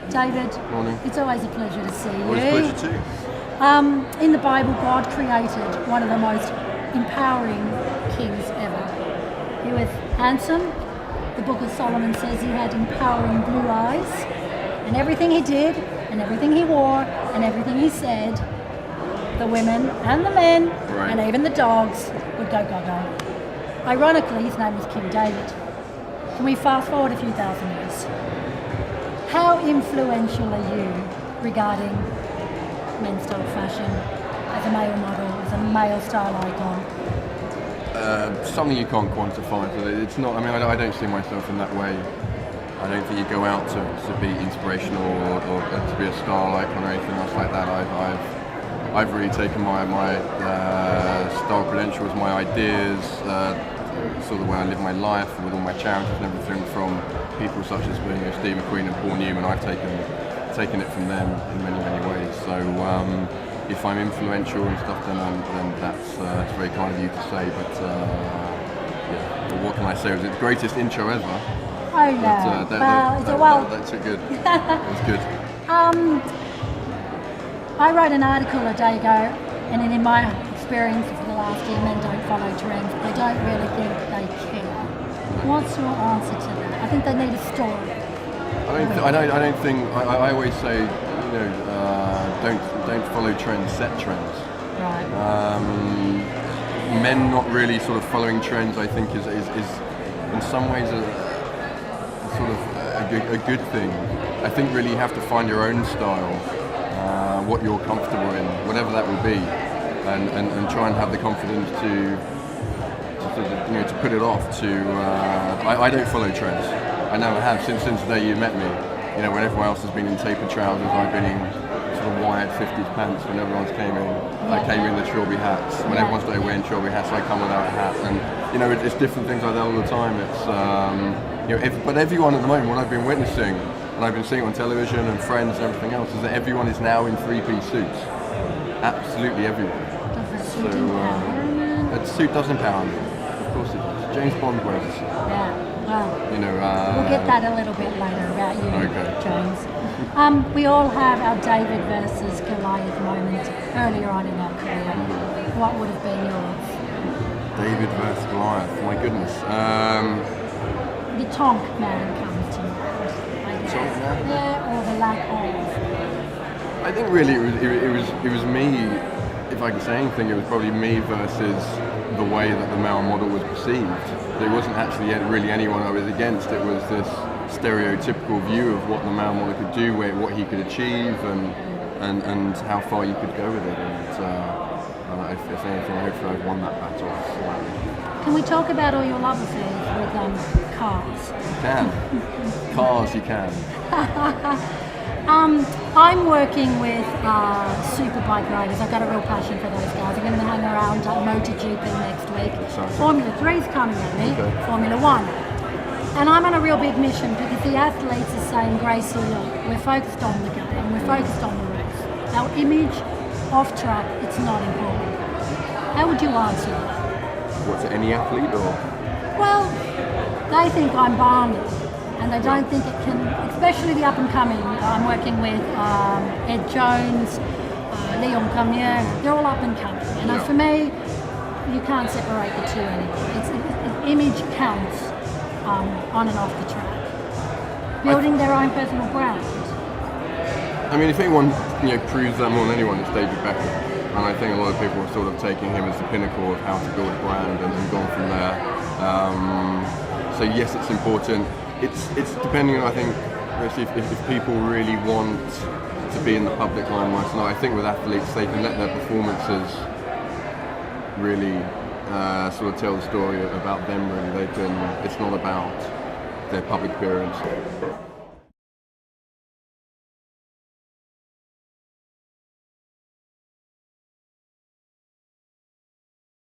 David, Morning. it's always a pleasure to see you. Always a pleasure too. In the Bible, God created one of the most empowering kings ever. He was handsome. The Book of Solomon says he had empowering blue eyes. And everything he did, and everything he wore, and everything he said, the women and the men, Right. and even the dogs would go gaga. Ironically, his name was King David. Can we fast forward a few thousand years? How influential are you regarding men's style fashion as a male model, as a male style icon? Something you can't quantify. But it's not. I mean, I don't see myself in that way. I don't think you go out to be inspirational or to be a style icon or anything else like that. I've really taken my style credentials, my ideas, sort of the way I live my life with all my charities and everything from people such as Steve McQueen and Paul Newman. I've taken it from them in many ways. So if I'm influential and stuff, then that's very kind of you to say. But yeah, what can I say? It was the greatest intro ever. Oh yeah. That's a good. It's good. I wrote an article a day ago, and in my experience for the last year, men don't follow trends. I don't really think they care. What's your answer to that? I think they need a story. I don't think. I always say, don't follow trends, set trends. Right. Men not really sort of following trends, I think, is in some ways a good thing. I think really you have to find your own style, what you're comfortable in, whatever that will be, and try and have the confidence to put it off. I don't follow trends. I never have since the day you met me. When everyone else has been in tapered trousers, I've been in sort of wired 50s pants. When everyone's came in, I came in the strawberry hats. When everyone started wearing strawberry hats, I come without a hat. And it's different things like that all the time. It's but everyone at the moment, what I've been witnessing, and I've been seeing on television and friends and everything else, is that everyone is now in three-piece suits. Absolutely everyone. Does the suit empower men? A suit does empower me. Of course it does. James Bond wears a suit. Yeah. Well, we'll get that a little bit later about you, okay. James. We all have our David versus Goliath moment earlier on in our career. What would have been yours? David versus Goliath. My goodness. The Tonk Man comes to mind. Tonk Man? Yeah, or the lack of. I think really it was me. If I can say anything, it was probably me versus the way that the male model was perceived. There wasn't actually really anyone I was against. It was this stereotypical view of what the male model could do, what he could achieve, and how far you could go with it. And if anything, hopefully I've won that battle. Can we talk about all your love affairs with cars? You can. Cars, you can. I'm working with superbike riders. I've got a real passion for those guys. I'm going to hang around MotoGP next week. Formula 3 is coming at me, okay. Formula 1. And I'm on a real big mission because the athletes are saying, Gracie, look, we're focused on the game, we're focused on the race. Our image off track, it's not important. How would you answer that? What's it, any athlete or? Well, they think I'm balmy. And they don't think it can, especially the up and coming. I'm working with Ed Jones, Leon Camier, they're all up and coming. And for me, you can't separate the two anymore. Image counts on and off the track. Building their own personal brand. I mean, if anyone proves that more than anyone, it's David Beckham. And I think a lot of people are sort of taking him as the pinnacle of how to build a brand and gone from there. So yes, it's important. It's depending on, I think, if people really want to be in the public limelight. And I think with athletes, they can let their performances really sort of tell the story about them. Really, it's not about their public appearance.